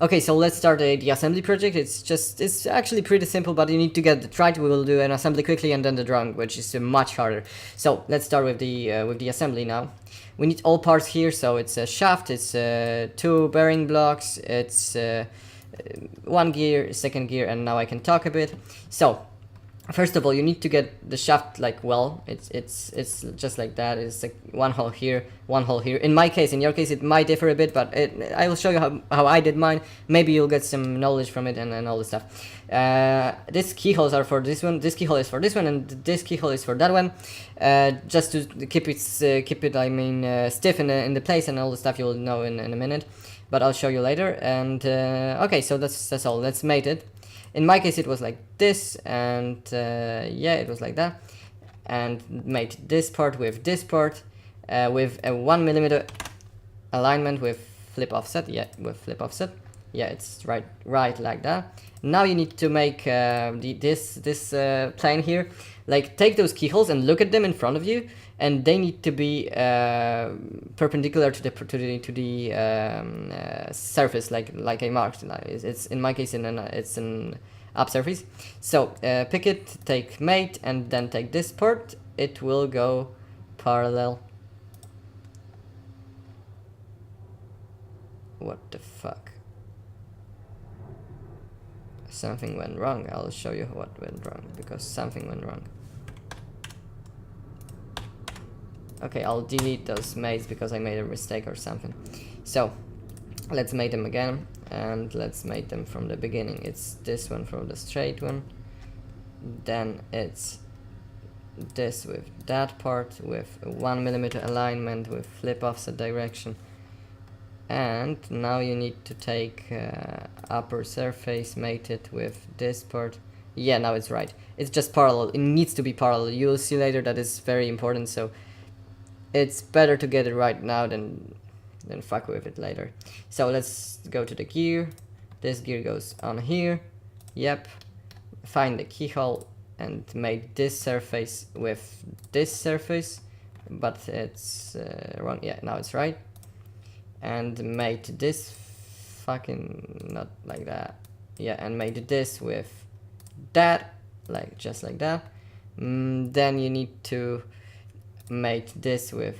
Okay, so let's start the assembly project. It's actually pretty simple, but you need to get it right. We will do an assembly quickly and then the drawing, which is much harder. So let's start with the assembly now. We need all parts here. So it's a shaft, it's 2 bearing blocks, it's 1 gear, second gear, and now I can talk a bit. So first of all, you need to get the shaft like well. It's just like that. It's like one hole here, one hole here. In my case, in your case, it might differ a bit, but I will show you how I did mine. Maybe you'll get some knowledge from it and all this stuff. These keyholes are for this one. This keyhole is for this one, and this keyhole is for that one. Just to keep it I mean stiff in the place and all the stuff you'll know in a minute. But I'll show you later. And okay, so that's all. Let's mate it. In my case, it was like this, and yeah, it was like that, and made this part with this part, with a 1 millimeter alignment with flip offset. Yeah, with flip offset. Yeah, it's right like that. Now you need to make this plane here. Like, take those keyholes and look at them in front of you, and they need to be perpendicular to the surface, like I marked. It's in my case it's an up surface. So pick it, take mate, and then take this part. It will go parallel. What the fuck? Something went wrong. I'll show you what went wrong, because something went wrong. Okay, I'll delete those mates because I made a mistake or something. So let's mate them again, and let's mate them from the beginning. It's this one from the straight one, then it's this with that part with a 1 millimeter alignment with flip offset direction. And now you need to take upper surface, mate it with this part. Yeah, now it's right. It's just parallel. It needs to be parallel. You'll see later that is very important. So it's better to get it right now than fuck with it later. So let's go to the gear. This gear goes on here. Yep. Find the keyhole and make this surface with this surface, but it's wrong. Yeah, now it's right. And mate this fucking not like that. Yeah, and mate this with that, like just like that. Then you need to mate this with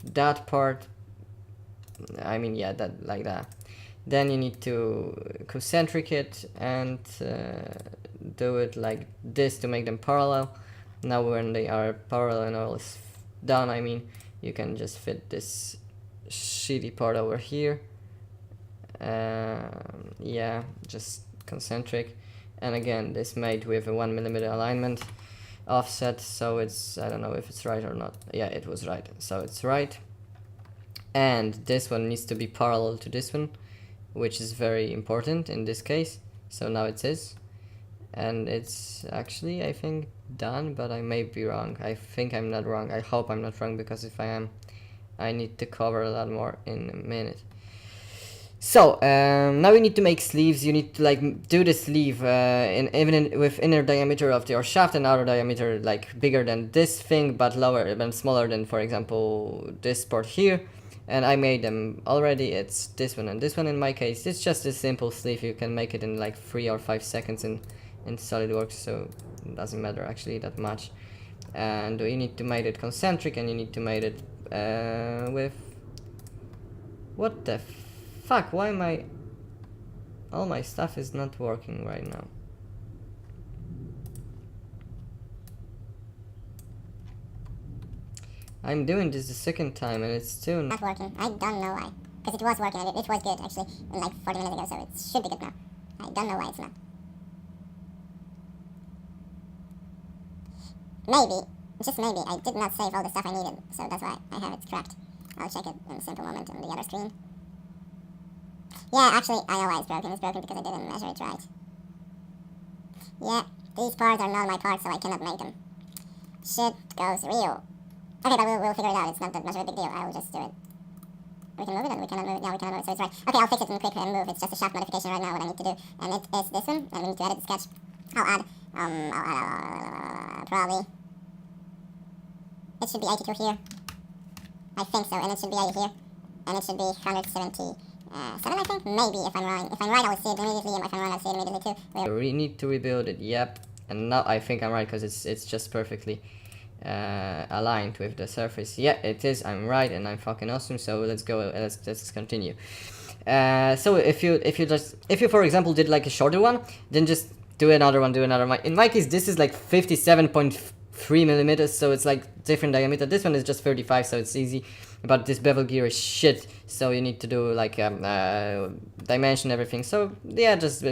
that part. I mean, yeah, that like that. Then you need to concentric it and do it like this to make them parallel. Now when they are parallel and all is done, I mean, you can just fit this shitty part over here. Yeah, just concentric. And again, this made with a 1 millimeter alignment offset, so it's, I don't know if it's right or not. Yeah, it was right, so it's right. And this one needs to be parallel to this one, which is very important in this case. So now it is, and it's actually, I think, done, but I may be wrong. I think I'm not wrong. I hope I'm not wrong, because if I am, I need to cover a lot more in a minute. So now you need to make sleeves. You need to like do the sleeve with inner diameter of your shaft and outer diameter like bigger than this thing, but lower and smaller than, for example, this part here. And I made them already. It's this one and this one in my case. It's just a simple sleeve. You can make it in like 3 or 5 seconds in SolidWorks, so it doesn't matter actually that much. And you need to make it concentric, and you need to make it with, what the fuck, why am I, all my stuff is not working right now. I'm doing this the second time and it's still not working. I don't know why. Because it was working, it was good actually, in like 40 minutes ago, so it should be good now. I don't know why it's not. Maybe, just maybe, I did not save all the stuff I needed, so that's why I have it scrapped. I'll check it in a simple moment on the other screen. Yeah, actually, I know why it's broken. It's broken because I didn't measure it right. Yeah, these parts are not my parts, so I cannot make them. Shit goes real. Okay, but we'll figure it out. It's not that much of a big deal. I will just do it. We can move it, and we cannot move it. Yeah, we cannot move it, so it's right. Okay, I'll fix it in quick and move. It's just a shaft modification right now, what I need to do. And it is this one, and we need to edit the sketch. I'll add, probably. It should be 82 here. I think so, and it should be 80 here. And it should be 170 7, I think? Maybe, if I'm wrong. If I'm right, I'll see it immediately, and if I'm wrong, I'll see it immediately too. We need to rebuild it, yep. And now I think I'm right, because it's just perfectly aligned with the surface. Yeah, it is, I'm right, and I'm fucking awesome, so let's go, let's continue. So if you for example did like a shorter one, then just do another one. In my case, this is like 57.3 millimeters, so it's like different diameter. This one is just 35, so it's easy. But this bevel gear is shit, so you need to do like dimension everything. So yeah, just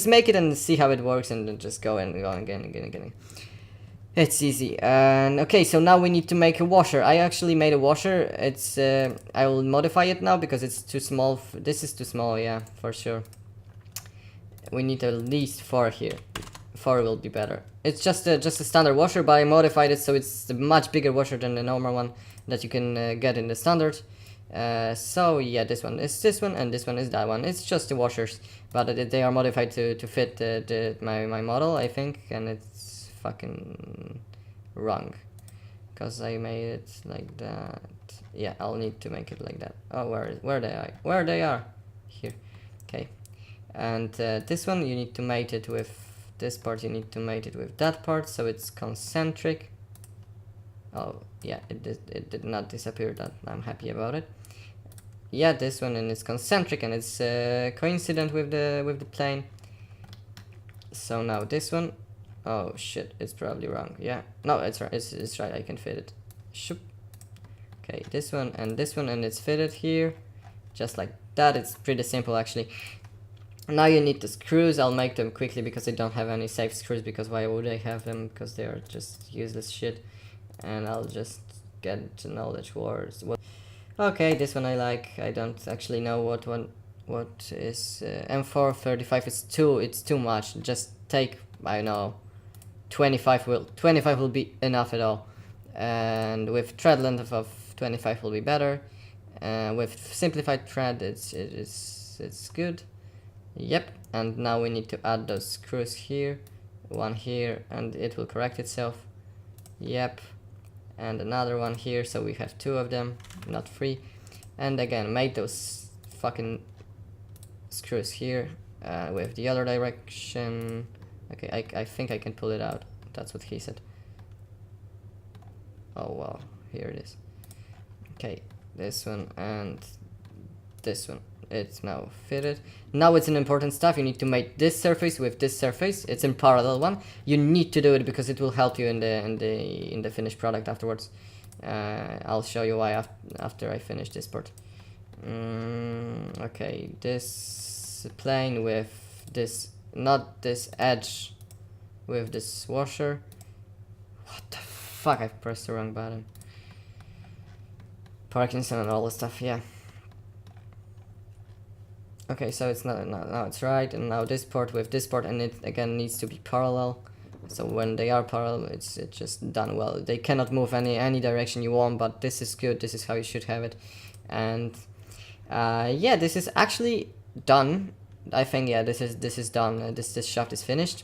make it and see how it works, and then just go again. It's easy. And okay, so now we need to make a washer. I actually made a washer. It's I will modify it now because it's too small. This is too small, yeah, for sure. We need at least 4 here. 4 will be better. It's just a standard washer, but I modified it so it's a much bigger washer than the normal one that you can get in the standard. So yeah, this one is this one, and this one is that one. It's just the washers, but they are modified to fit my model, I think, and it's fucking wrong because I made it like that. Yeah, I'll need to make it like that. Oh, where they are here. Okay, and this one you need to mate it with this part. You need to mate it with that part, so it's concentric. Oh yeah, it did not disappear. That I'm happy about it. Yeah, this one, and it's concentric, and it's coincident with the plane. So now this one. Oh shit, it's probably wrong. Yeah, no, it's right. It's right. I can fit it. Shoop. Okay, this one, and it's fitted here, just like that. It's pretty simple actually. Now you need the screws. I'll make them quickly because I don't have any safe screws. Because why would I have them? Because they are just useless shit. And I'll just get knowledge words. Okay, this one I like. I don't actually know what is M435. It's too much. Just take, I know, 25 will be enough at all, and with thread length of 25 will be better. With simplified thread, it's good. Yep. And now we need to add those screws here, one here, and it will correct itself. Yep. And another one here, so we have 2 of them, not 3. And again, make those fucking screws here with the other direction. Okay, I think I can pull it out. That's what he said. Oh wow, here it is. Okay, this one and this one. It's now fitted. Now it's an important stuff. You need to make this surface with this surface. It's in parallel one. You need to do it because it will help you in the finished product afterwards. I'll show you why after I finish this part. Okay, this plane with this, not this edge, with this washer. What the fuck, I pressed the wrong button. Parkinson and all this stuff, yeah. Okay, so it's not now it's right, and now this part with this part, and it again needs to be parallel. So when they are parallel, it's just done well. They cannot move any direction you want, but this is good. This is how you should have it. And yeah, this is actually done. I think, yeah, this is done. This shaft is finished.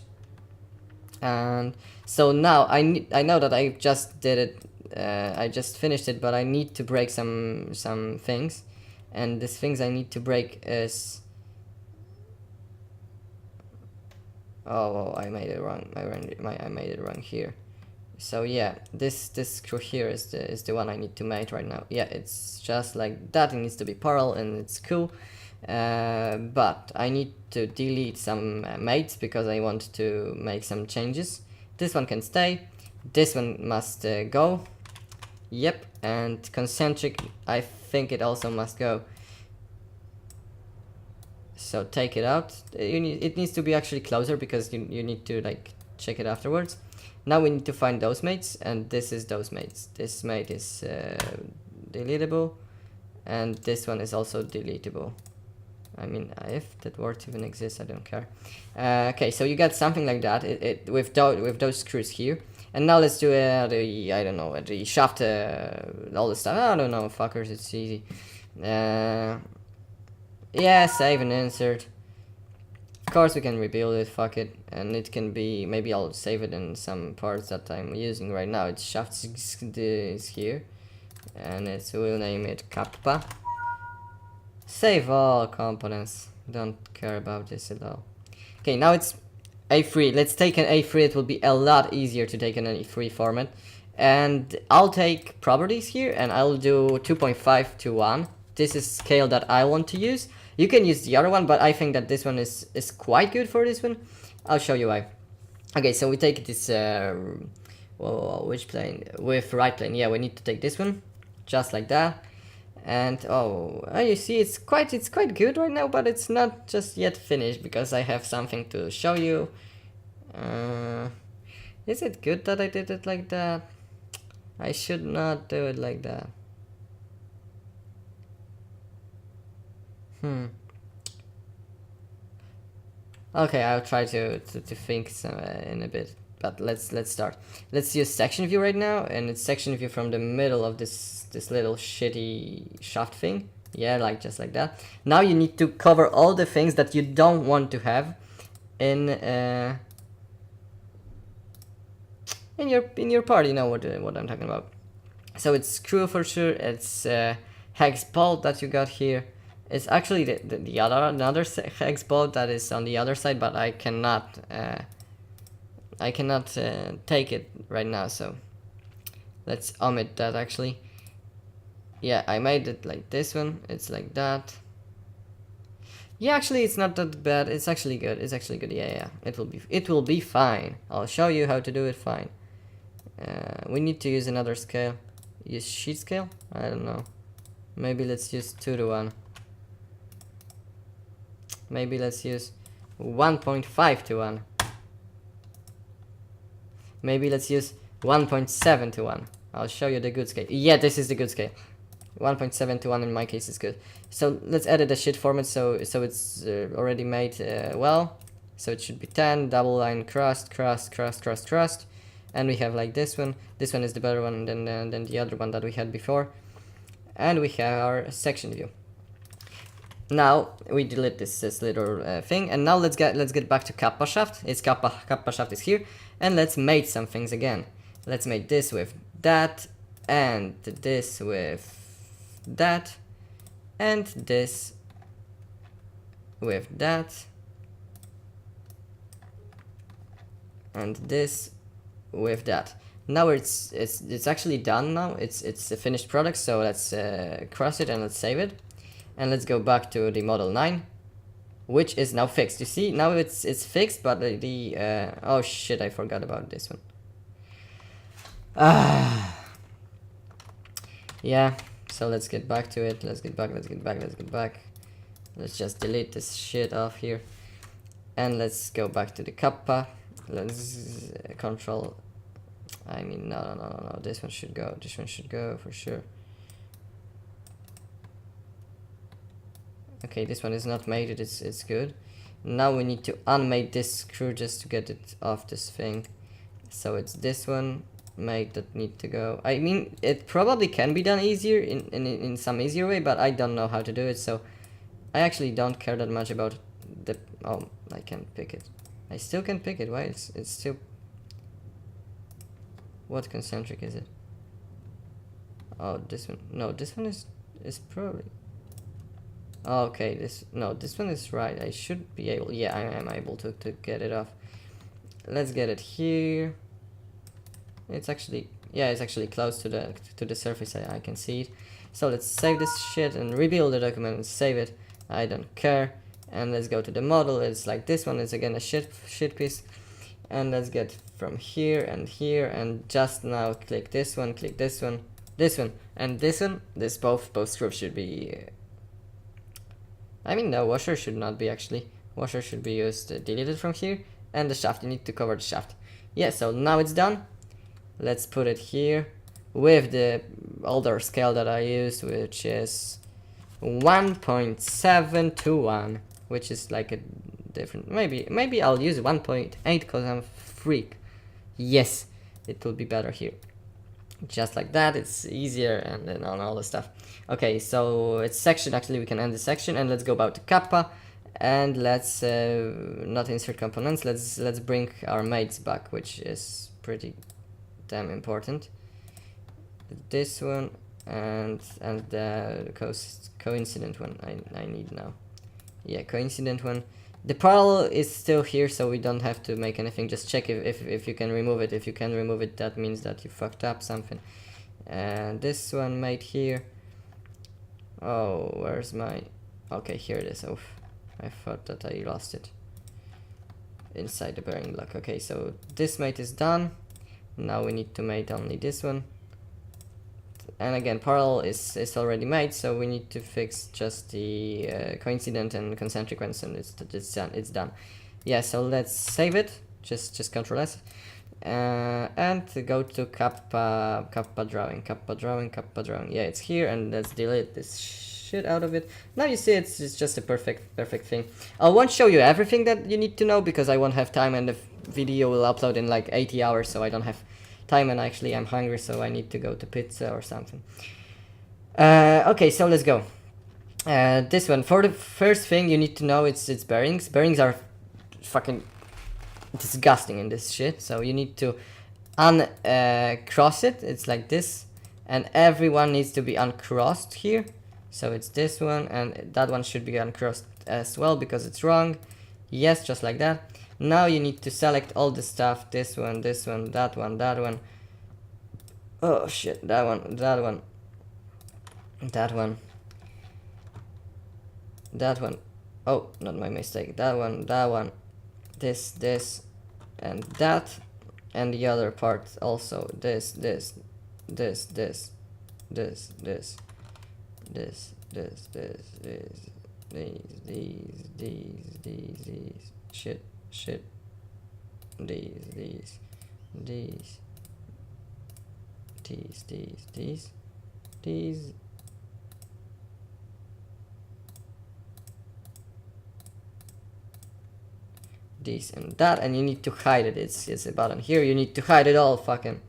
And so now I know that I just did it. I just finished it, but I need to break some things. And these things I need to break is, oh, I made it wrong. I made it wrong here. So yeah, this screw here is the one I need to make right now. Yeah, it's just like that. It needs to be parallel, and it's cool. But I need to delete some mates because I want to make some changes. This one can stay. This one must go. Yep, and concentric, I think it also must go. So take it out. It needs to be actually closer because you need to like check it afterwards. Now we need to find those mates, and this is those mates. This mate is deletable, and this one is also deletable. I mean, if that word even exists, I don't care. Okay, so you got something like that. With those screws here. And now let's do I don't know, the shaft, all this stuff. I don't know, fuckers, it's easy. Yeah, save and insert. Of course we can rebuild it, fuck it. And it can be, maybe I'll save it in some parts that I'm using right now. It's shaft is here. And we'll name it kappa. Save all components. Don't care about this at all. Okay, now it's A3. Let's take an A3. It will be a lot easier to take an A3 format. And I'll take properties here and I'll do 2.5 to 1. This is scale that I want to use. You can use the other one, but I think that this one is quite good for this one. I'll show you why. Okay, so we take this, which plane? With right plane. Yeah, we need to take this one, just like that. And you see, it's quite good right now, but it's not just yet finished because I have something to show you. Is it good that I did it like that? I should not do it like that. Okay, I'll try to think in a bit. But let's start. Let's use section view right now, and it's section view from the middle of this little shitty shaft thing. Yeah, like just like that. Now you need to cover all the things that you don't want to have in your part. You know what I'm talking about. So it's screw for sure. It's hex bolt that you got here. It's actually the another hex bolt that is on the other side, but I cannot take it right now, so let's omit that actually. Yeah, I made it like this one. It's like that. Yeah, actually it's not that bad. It's actually good. Yeah. It will be fine. I'll show you how to do it fine. We need to use another scale. Use sheet scale? I don't know. Maybe let's use 2 to 1. Maybe let's use 1.5 to 1. Maybe let's use 1.7 to 1. I'll show you the good scale. Yeah, this is the good scale. 1.7 to 1 in my case is good. So let's edit the sheet format so it's already made well. So it should be 10, double line, crust. And we have like this one. This one is the better one than the other one that we had before. And we have our section view. Now we delete this little thing, and now let's get back to kappa shaft. It's kappa shaft is here, and let's mate some things again. Let's mate this with that, and this with that, and this with that, and this with that. Now it's actually done. Now it's a finished product. So let's cross it and let's save it. And let's go back to the model 9, which is now fixed. You see, now it's fixed, but oh shit, I forgot about this one. Yeah, so let's get back to it. Let's get back. Let's just delete this shit off here. And let's go back to the kappa. Let's control. I mean, no. This one should go. This one should go for sure. Okay, this one is not mated, it's good. Now we need to unmate this screw just to get it off this thing. So it's this one mate that need to go. I mean, it probably can be done easier in some easier way, but I don't know how to do it, so I actually don't care that much about the. Oh, I can't pick it. I still can pick it. Why it's still. What concentric is it? Oh, this one. No, this one is probably. Okay, this one is right. I should be able. Yeah, I am able to get it off. Let's get it here. It's actually close to the surface. I can see it. So let's save this shit and rebuild the document and save it. I don't care. And let's go to the model. It's like this one is again a shit piece. And let's get from here and just now click this one, and this one. This both screws should be. I mean, no, washer should not be actually. Washer should be used deleted from here. And the shaft, you need to cover the shaft. Yeah, so now it's done. Let's put it here with the older scale that I used, which is 1.7 to 1, which is like a different. Maybe I'll use 1.8 because I'm a freak. Yes, it will be better here. Just like that, it's easier, and then on all the stuff. Okay, so it's section. Actually, we can end the section, and let's go back to kappa, and let's not insert components. Let's bring our mates back, which is pretty damn important. This one and the coincident one I need now. Yeah, coincident one. The parallel is still here, so we don't have to make anything. Just check if you can remove it. If you can remove it, that means that you fucked up something. And this one made here. Oh, where's my... Okay, here it is. Oh, I thought that I lost it inside the bearing block. Okay, so this mate is done. Now we need to mate only this one. And again, parallel is already made, so we need to fix just the coincident and concentric ones, and it's done. Yeah, so let's save it. Just Ctrl S, and go to kappa drawing. Yeah, it's here, and let's delete this shit out of it. Now you see it's just a perfect thing. I won't show you everything that you need to know because I won't have time, and the video will upload in like 80 hours, so I don't have time, and actually I'm hungry, so I need to go to pizza or something. Okay, so let's go. This one, for the first thing you need to know, it's bearings. Bearings are fucking disgusting in this shit, so you need to uncross it. It's like this, and everyone needs to be uncrossed here. So it's this one, and that one should be uncrossed as well because it's wrong. Yes, just like that. Now you need to select all the stuff. This one, that one. Oh shit, that one. Oh, not my mistake. That one. This, and that, and the other part also. This, these, shit, these, and that, and you need to hide it. It's a button here. You need to hide it all. Fucking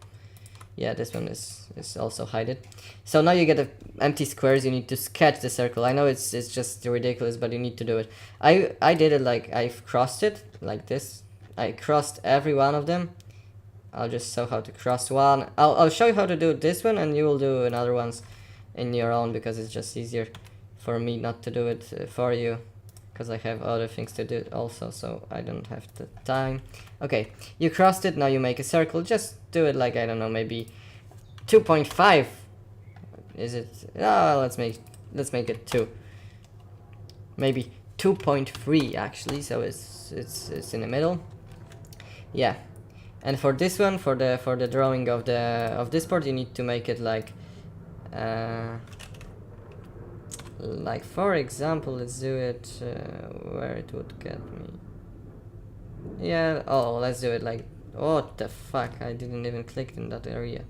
yeah, this one is also hide it. So now you get empty squares. You need to sketch the circle. I know it's just ridiculous, but you need to do it. I did it like I've crossed it like this. I crossed every one of them. I'll just show how to cross one. I'll show you how to do this one, and you will do another ones in your own because it's just easier for me not to do it for you, because I have other things to do also, so I don't have the time. Okay, you crossed it. Now you make a circle. Just do it like, I don't know, maybe 2.5. Is it? Oh, let's make it 2. Maybe 2.3 actually. So it's in the middle. Yeah. And for this one, for the drawing of this part, you need to make it like for example, let's do it where it would get me. Yeah, oh, let's do it like, what the fuck, I didn't even click in that area.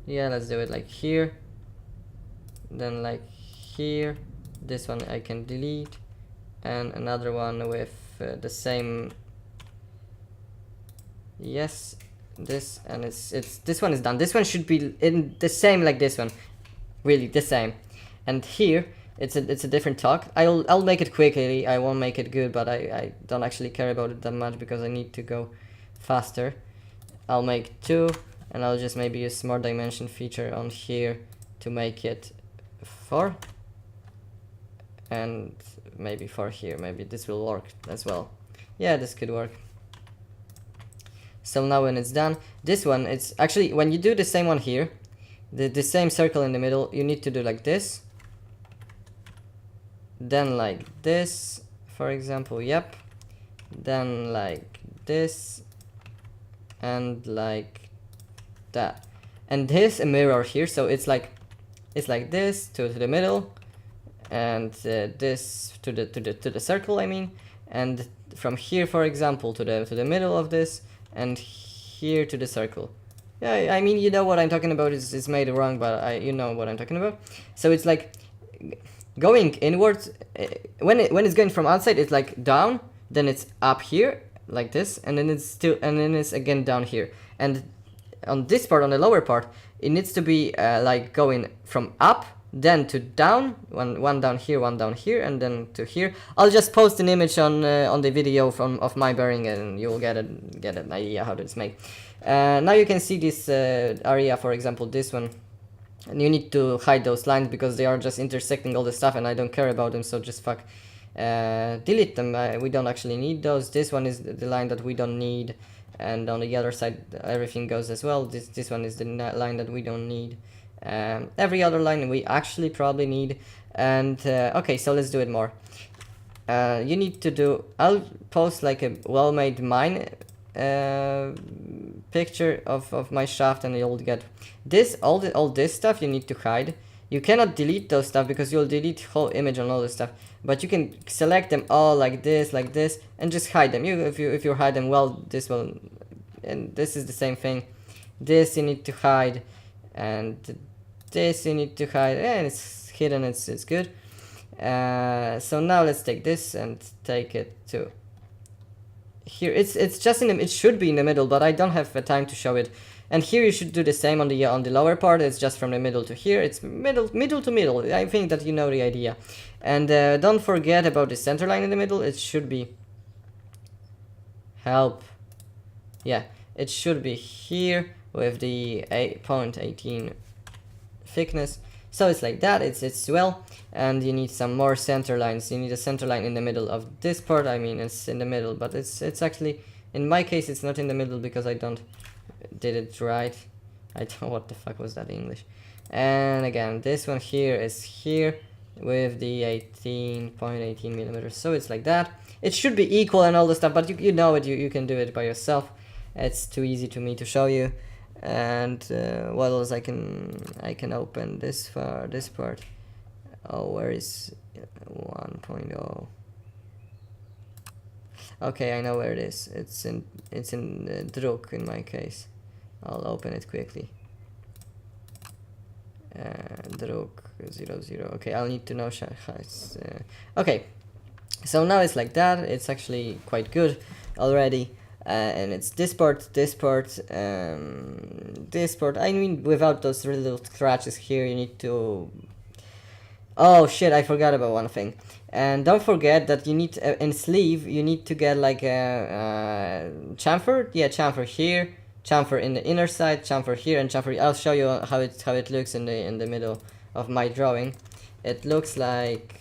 Yeah, let's do it like here, then like here. This one I can delete, and another one with the same. Yes, this, and it's this one is done. This one should be in the same like this one, really the same. And here it's a different talk. I'll make it quickly. I won't make it good, but I don't actually care about it that much because I need to go faster. I'll make 2, and I'll just maybe use smart dimension feature on here to make it 4, and maybe 4 here. Maybe this will work as well. Yeah, this could work. So now when it's done, this one, it's actually, when you do the same one here, the same circle in the middle, you need to do like this, then like this, for example, yep, then like this, and like that, and this a mirror here, so it's like this to the middle, and this to the circle, I mean, and from here, for example, to the middle of this, and here to the circle. Yeah, I mean, you know what I'm talking about. It's made wrong, but you know what I'm talking about. So it's like going inwards. When it's going from outside, it's like down, then it's up here like this, and then it's again down here. And on this part, on the lower part, it needs to be like going from up then to down, one down here, one down here, and then to here. I'll just post an image on the video of my bearing, and you'll get an idea how it's made. Now you can see this area, for example, this one. And you need to hide those lines because they are just intersecting all the stuff, and I don't care about them, so just delete them. We don't actually need those. This one is the line that we don't need, and on the other side everything goes as well. This one is the line that we don't need. Every other line we actually probably need. And okay, so let's do it more. You need to do, I'll post like a well-made mine picture of my shaft, and you'll get this, all this stuff you need to hide. You cannot delete those stuff because you'll delete whole image on all this stuff, but you can select them all like this, and just hide them. If you hide them well, this will, and this is the same thing. This you need to hide, and this you need to hide, and it's hidden, it's good. So now let's take this and take it to here. It's just in the, it should be in the middle, but I don't have the time to show it. And here you should do the same on the lower part. It's just from the middle to here. It's middle to middle. I think that you know the idea. And don't forget about the center line in the middle. It should be help. Yeah, it should be here with the 0.18 thickness. So it's like that. It's well. And you need some more center lines. You need a center line in the middle of this part. I mean, it's in the middle, but it's actually, in my case, it's not in the middle because I don't did it right. I don't know what the fuck was that English. And again, this one here is here with the 18.18 millimeters. So it's like that. It should be equal and all the stuff, but you know it. You can do it by yourself. It's too easy to me to show you. And what else? I can open this part. Oh, where is 1.0? Okay, I know where it is. It's in Druk in my case. I'll open it quickly. Druk 00. Okay, I'll need to know. Okay, so now it's like that. It's actually quite good already. And it's this part, this part. I mean, without those little scratches here, you need to. Oh shit, I forgot about one thing. And don't forget that you need in sleeve you need to get like a chamfer. Yeah, chamfer here, chamfer in the inner side, chamfer here, and chamfer. I'll show you how it looks in the middle of my drawing. It looks like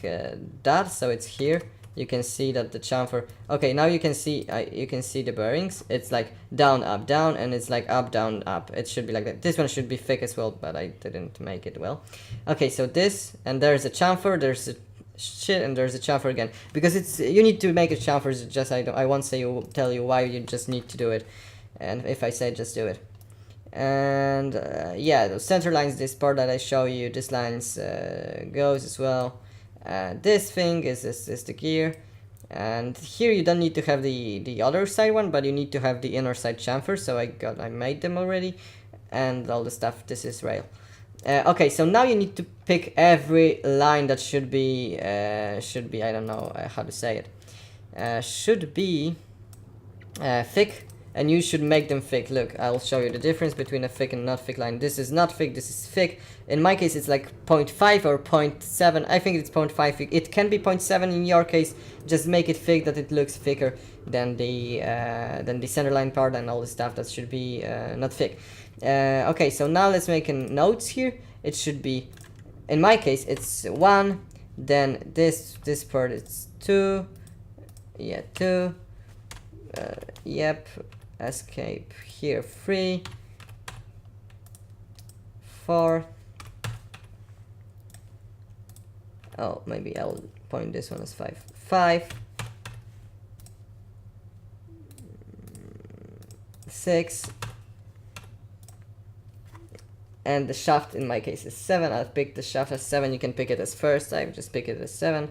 that. So it's here. You can see that the chamfer. Okay, now you can see the bearings. It's like down, up, down, and it's like up, down, up. It should be like that. This one should be thick as well, but I didn't make it well. Okay, so this, and there's a chamfer. There's a shit, and there's a chamfer again, because it's you need to make a chamfer. It's just I won't tell you why. You just need to do it, and if I say just do it. And yeah, the center lines, this part that I show you, this lines goes as well. This thing is the gear, and here you don't need to have the other side one, but you need to have the inner side chamfer. So I made them already, and all the stuff. This is rail. Okay, so now you need to pick every line that should be I don't know how to say it, should be thick, and you should make them thick. Look, I'll show you the difference between a thick and not thick line. This is not thick, this is thick. In my case it's like 0.5 or 0.7. I think it's 0.5. It can be 0.7 in your case. Just make it thick that it looks thicker than the center line part and all the stuff that should be not thick. Okay, so now let's make a notes here. It should be, in my case it's 1, then this part it's 2, yeah, 2, yep, escape here 3, 4. Oh, maybe I'll point this one as 5. 5, 6, and the shaft in my case is 7. I'll pick the shaft as 7. You can pick it as first. I just pick it as 7.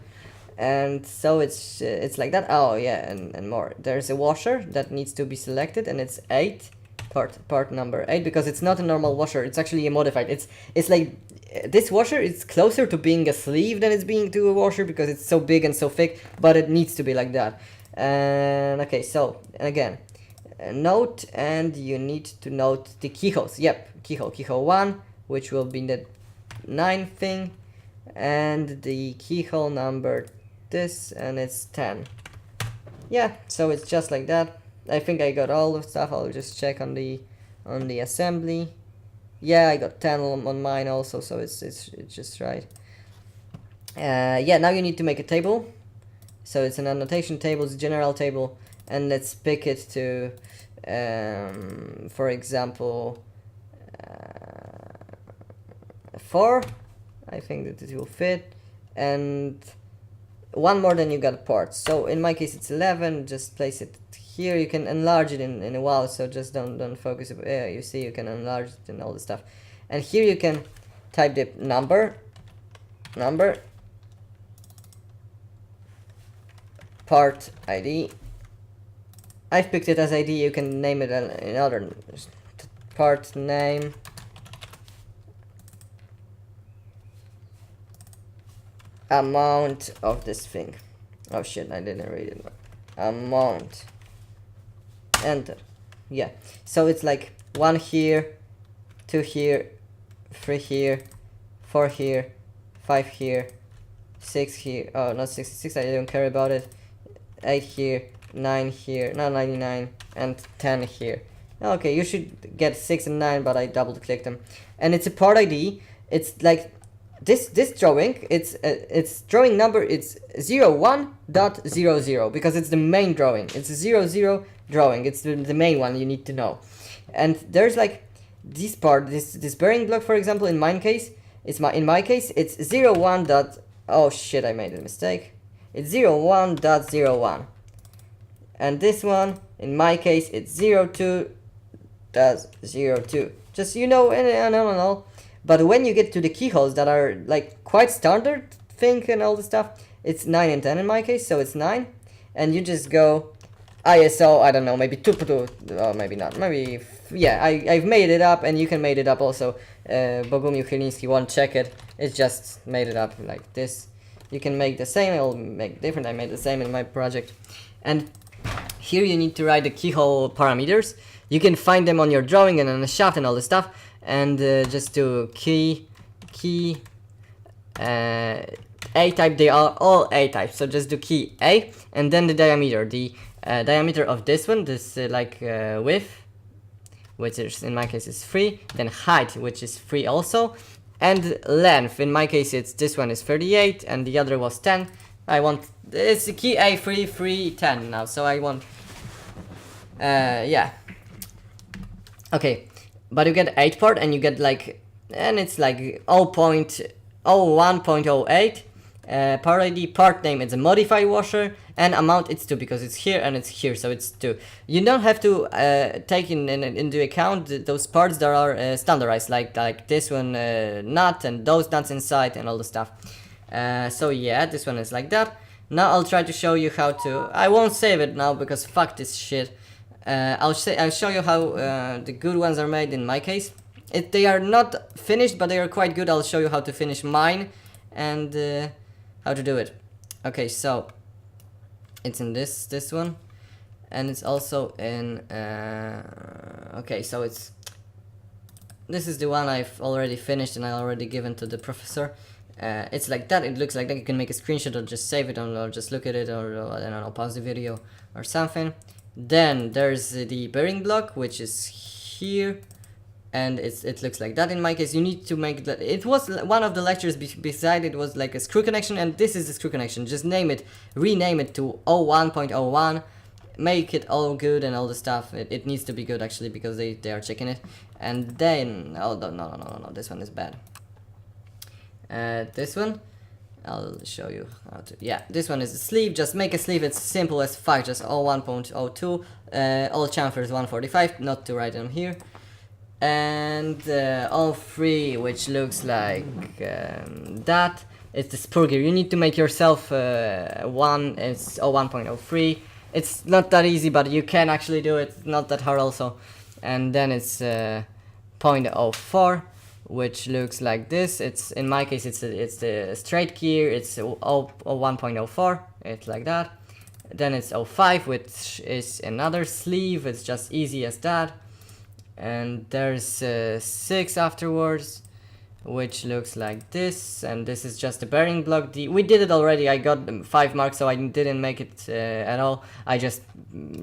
And so it's like that. Oh yeah, and more. There's a washer that needs to be selected, and it's 8, part number 8, because it's not a normal washer. It's actually a modified. It's like this washer is closer to being a sleeve than it's being to a washer because it's so big and so thick, but it needs to be like that. And okay, so again, note, and you need to note the keyholes. Yep, keyhole 1, which will be the 9 thing. and the keyhole number this, and it's 10. Yeah, so it's just like that. I think I got all the stuff. I'll just check on the assembly. Yeah, I got 10 on mine also, so it's just right. Yeah, now you need to make a table. So it's an annotation table, it's a general table, and let's pick it to, for example, 4. I think that it will fit, and one more than you got parts. So in my case it's 11. Just place it here. You can enlarge it in a while, so just don't focus. You see, you can enlarge it and all the stuff, and here you can type the number part ID. I've picked it as ID. You can name it another part name. Amount of this thing. Oh shit, I didn't read it. Amount. Enter. Yeah. So it's like 1 here, 2 here, 3 here, 4 here, 5 here, 6 here. Oh, not 66. I don't care about it. 8 here, 9 here, no, 99, and 10 here. Okay, you should get 6 and 9, but I double clicked them. And it's a part ID. It's like this drawing. It's drawing number. It's 01.00 because it's the main drawing. It's a 00 drawing. It's the main one you need to know. And there's like this part, this bearing block, for example. In my case, it's 01. Oh shit, I made a mistake. It's 01.01, and this one, in my case, it's 02.02. Just, you know, and but when you get to the keyholes that are like quite standard thing and all the stuff, it's 9 and 10 in my case, so it's 9, and you just go ISO, I don't know, maybe 2, oh, maybe not, maybe, yeah, I've made it up, and you can make it up also. Bogumił Chyliński won't check it, it's just made it up like this. You can make the same, I'll make different. I made the same in my project. And here you need to write the keyhole parameters. You can find them on your drawing and on the shaft and all this stuff. And just do key A type. They are all A type, so just do key A, and then the diameter. The diameter of this one, this width, which is in my case is 3. Then height, which is 3 also. And length, in my case this one is 38 and the other was 10. It's key A 3 now, so I want yeah, okay, but you get 8 part, and you get like, and it's like 0.01.08. Part ID, part name, it's a modify washer, and amount it's 2 because it's here and it's here, so it's 2. You don't have to take into account those parts that are standardized, like this one nut and those nuts inside and all the stuff. So yeah, this one is like that. Now I'll try to show you how to. I won't save it now because fuck this shit. I'll show you how the good ones are made in my case. They are not finished, but they are quite good. I'll show you how to finish mine and how to do it. Okay, so it's in this one, and it's also in okay, so this is the one I've already finished and I already given to the professor. It's like that. It looks like that. You can make a screenshot or just save it, or just look at it, or I don't know, pause the video or something. Then there's the bearing block, which is here, and it looks like that. In my case, you need to make that. It was one of the lectures beside it was like a screw connection, and this is the screw connection. Just rename it to 01.01, make it all good and all the stuff. It needs to be good actually, because they are checking it. And then, oh no, this one is bad. This one, I'll show you how to. Yeah, this one is a sleeve. Just make a sleeve. It's simple as fuck. Just 01.02. All chamfers 145. Not to write them here. And all 3, which looks like that. It's the spur gear. You need to make yourself one. It's 01.03. It's not that easy, but you can actually do it. It's not that hard also. And then it's 0.04. Which looks like this. It's, in my case, it's the straight gear. It's 1.04. It's like that. Then it's 05, which is another sleeve. It's just easy as that. And there's 6 afterwards, which looks like this, and this is just a bearing block. We did it already. I got 5 marks, so I didn't make it at all. I just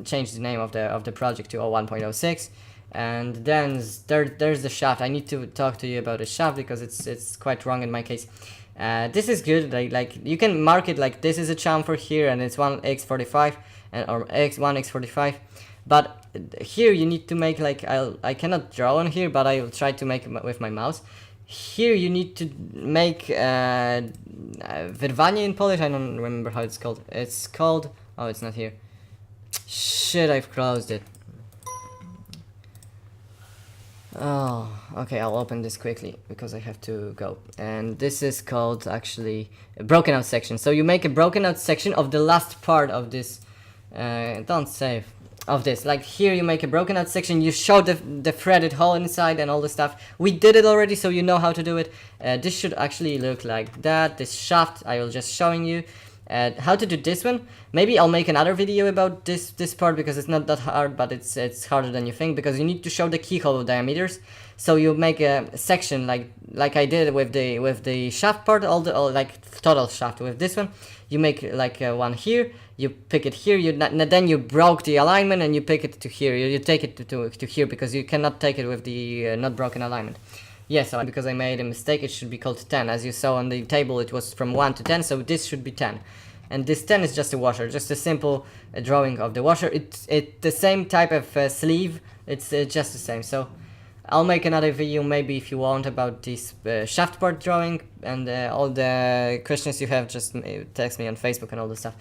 changed the name of the project to 01.06. And then there's the shaft. I need to talk to you about the shaft because it's quite wrong in my case. This is good. Like you can mark it like this is a chamfer here, and it's 1x45 or x1x45. But here you need to make like I cannot draw on here, but I will try to make it with my mouse. Here you need to make wyrwanie in Polish. I don't remember how it's called. It's called, oh, it's not here. Shit, I've closed it. Oh, okay, I'll open this quickly because I have to go. And this is called actually a broken out section. So you make a broken out section of the last part of this. Don't save. Of this, like here you make a broken out section, you show the threaded hole inside and all the stuff. We did it already, so you know how to do it. This should actually look like that. This shaft, I will just showing you how to do this one. Maybe I'll make another video about this part because it's not that hard, but it's harder than you think because you need to show the keyhole diameters. So you make a section like I did with the shaft part, all like total shaft. With this one, you make like one here. You pick it here. Then you broke the alignment and you pick it to here. You take it to here because you cannot take it with the not broken alignment. Yes, so because I made a mistake, it should be called 10. As you saw on the table, it was from 1 to 10, so this should be 10. And this 10 is just a washer, just a simple drawing of the washer. It's the same type of sleeve. It's just the same. So I'll make another video maybe if you want about this shaft part drawing, and all the questions you have, just text me on Facebook and all the stuff.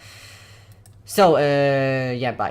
So yeah, bye.